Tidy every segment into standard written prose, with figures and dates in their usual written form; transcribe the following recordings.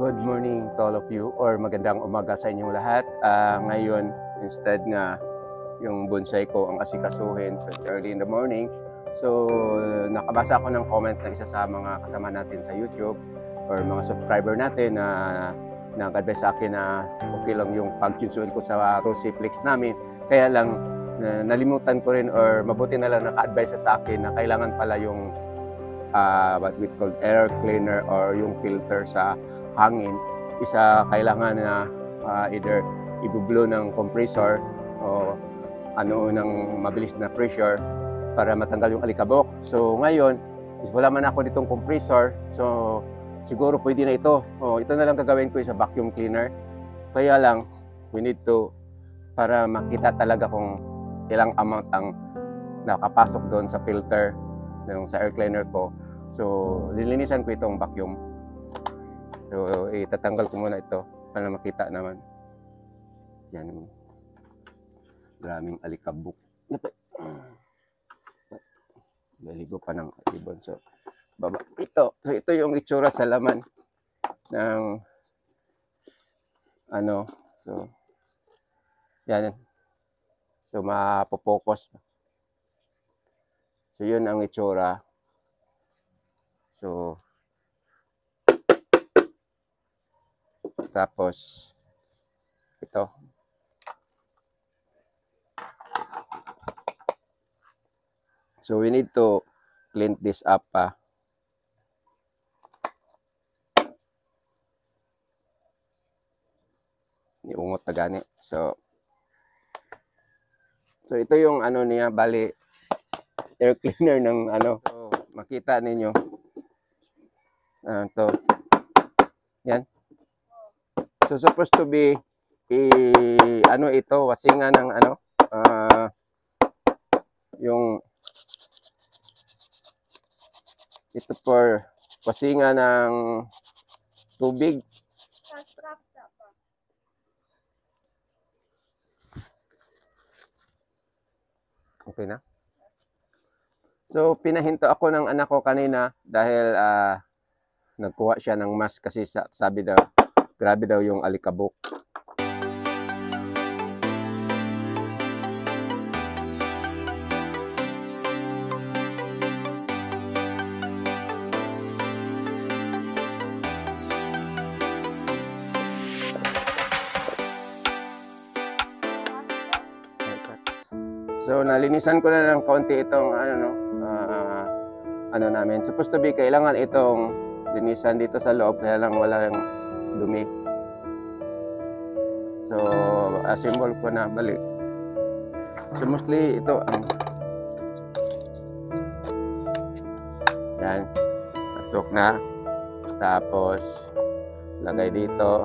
Good morning to all of you, or magandang umaga sa inyong lahat. Ngayon, instead nga yung bonsai ko ang asikasuhin, so it's early in the morning. So, nakabasa ako ng comment ng isa sa mga kasama natin sa YouTube or mga subscriber natin na nag-advise sa akin na okay lang yung pag-tune ko sa Rosiplex namin. Kaya lang, nalimutan ko rin or mabuti na lang naka-advise sa akin na kailangan pala yung what we call air cleaner or yung filter sa hangin. Isa kailangan na either i-blow ng compressor o ano ng mabilis na pressure para matanggal yung alikabok. So ngayon, wala man ako ditong compressor, so siguro pwede na ito. Ito na lang gagawin ko sa vacuum cleaner. Kaya lang, we need to, para makita talaga kung ilang amount ang nakapasok doon sa filter sa air cleaner ko. So, lilinisan ko itong vacuum. So, itatanggal ko muna ito para makita naman. Yan. Maraming alikabok. Naligo pa ng ibon. So, baba. Ito. So, ito yung itsura sa laman ng ano. So, yan. So, mapopokus. So, yun ang itsura. So, tapos, ito. So, we need to clean this up pa. Iungot na gani. So, ito yung ano niya, bali, air cleaner ng ano. So, makita ninyo. Ito. Yan. So, supposed to be, ano ito, wasingan ng ano, yung, ito for wasingan ng tubig. Okay na? So, pinahinto ako ng anak ko kanina dahil nagkuha siya ng mask kasi sabi daw, grabe daw yung alikabok. So, nalinisan ko na ng kaunti itong ano namin. Supposed to be, kailangan itong linisan dito sa loob, kaya lang wala yung dumi. So, assemble ko na balik. So, mostly ito ang yan. Pasok na. Tapos, lagay dito.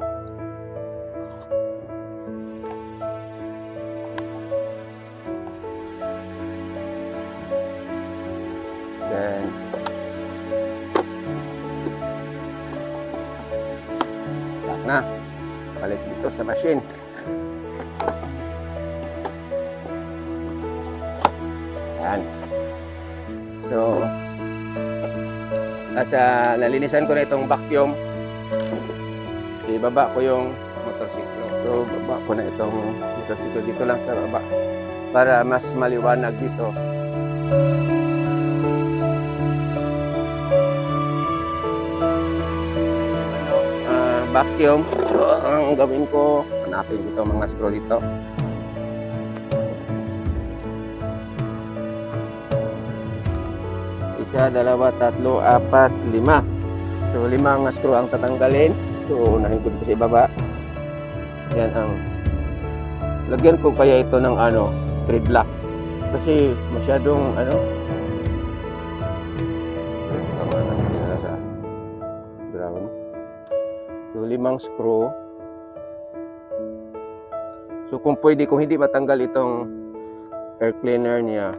Then, lock na. Balik dito sa machine. Yan. So, nalinisan ko na itong vacuum. Ibaba ko yung motorsiklo. So, baba ko na itong motorsiklo dito lang sa baba para mas maliwanag dito. Vacuum. So, ang gawin ko, hanapin ko itong mga screw dito. Isa, dalawa, tatlo, apat, lima. So, 5 screw ang tatanggalin. So, unahin ko dito sa ibaba. Yan ang lagyan ko kaya ito ng ano, thread lock. Kasi masyadong ano, tama na nila sa ground. So, 5 screw. So, kung pwede, kung hindi matanggal itong air cleaner niya,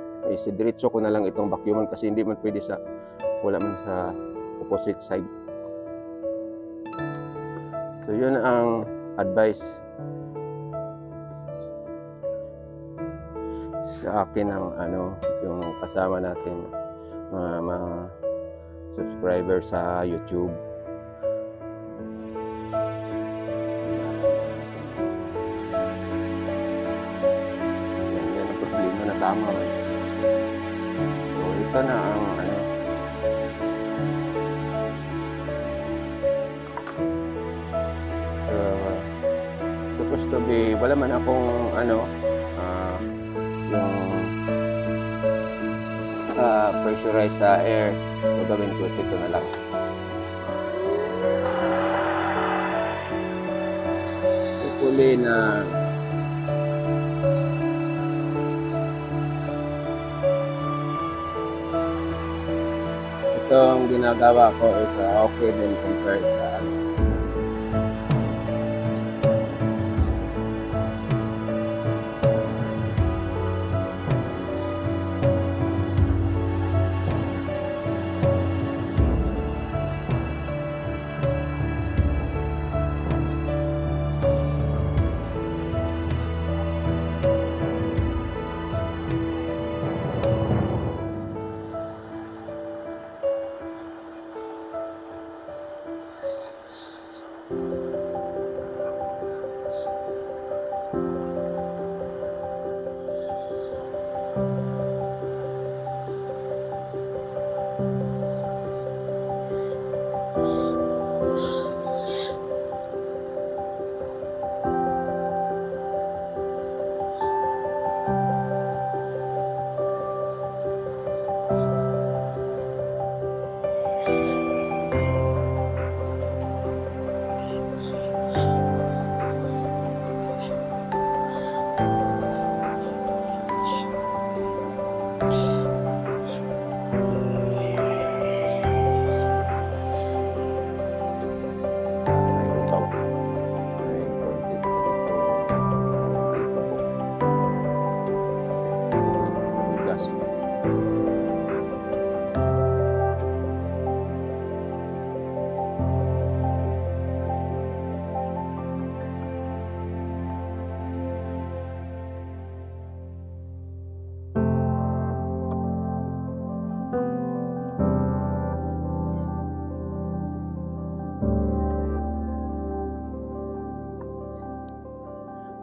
diretso ko na lang itong vacuuman kasi hindi man pwede sa, wala man sa opposite side. So, yun ang advice sa akin ng ano, yung kasama natin, mga subscriber sa YouTube. sama man. So ito na ang ano, supposed to be, wala man akong ano, yung pressurized sa air. So gawin ko ito na lang. Hopefully na itong ginagawa ko is okay din compared sa ano.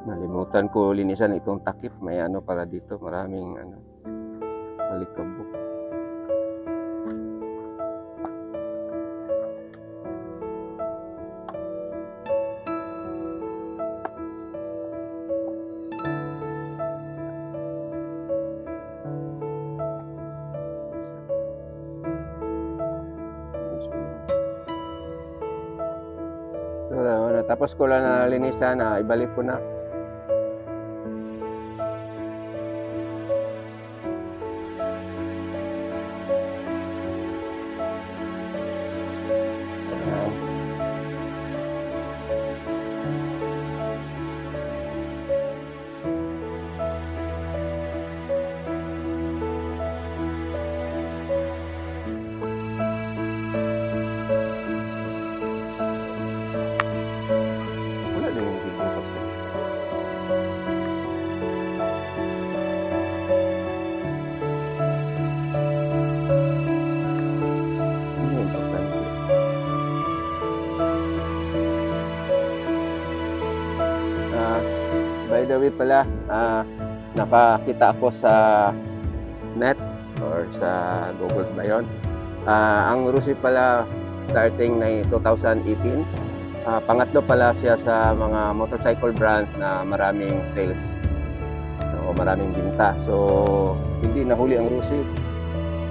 Nalimutan ko linisan itong takip. May ano para dito, maraming ano, alikabok. So, natapos ko lang na linisan, ibalik ko na. By the way pala, nakakita ako sa net or sa Google ba yun. Ang Rusi pala starting na 2018. Pangatlo pala siya sa mga motorcycle brand na maraming sales o maraming binta. So hindi nahuli ang Rusi.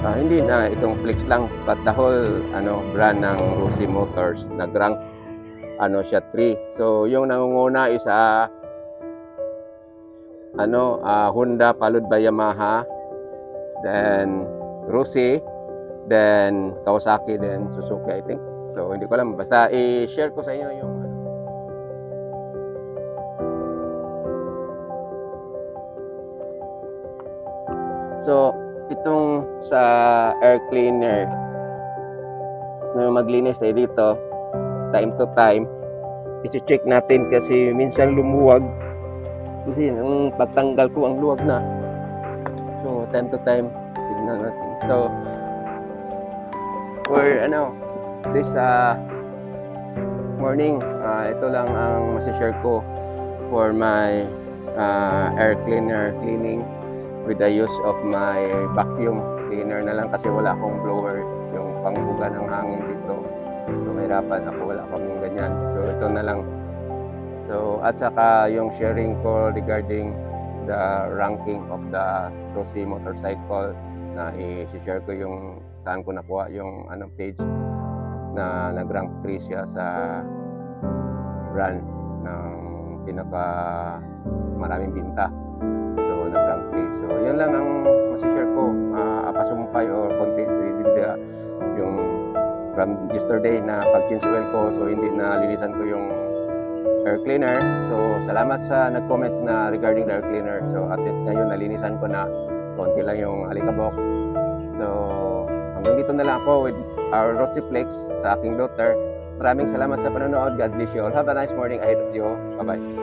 Hindi na itong Flex lang, but the whole brand ng Rusi Motors nag-rank siya 3. So yung nangunguna is Honda, followed by Yamaha, then Rusi, then Kawasaki, then Suzuki, I think. So hindi ko alam, basta i-share ko sa inyo yung So itong sa air cleaner na maglinis tayo dito time to time, i-check natin kasi minsan lumuwag. Kasi nung pagtanggal ko ang luwag na. So time to time tignan natin. So for this morning, ito lang ang masishare ko for my air cleaner cleaning. with the use of my vacuum cleaner na lang kasi wala akong blower, yung pangbuga ng hangin dito. So mahirapan ako, wala kaming ganyan. So ito na lang. So at saka yung sharing ko regarding the ranking of the Rossi motorcycle na i-share ko yung saan ko nakuha yung page na nag-rank 3 siya sa run ng pinaka maraming binta. So nag-rank 3. So yan lang ang masishare ko, apasumpay or content yung from yesterday na pag-change oil ko, so hindi na linisan ko yung air cleaner. So salamat sa nag-comment na regarding the air cleaner. So at least ngayon nalinisan ko na, konti lang yung alikabok. So hanggang dito na lang ako with our Rossi Flex sa aking daughter. Maraming salamat sa panonood. God bless you all. Have a nice morning ahead of you. Bye-bye.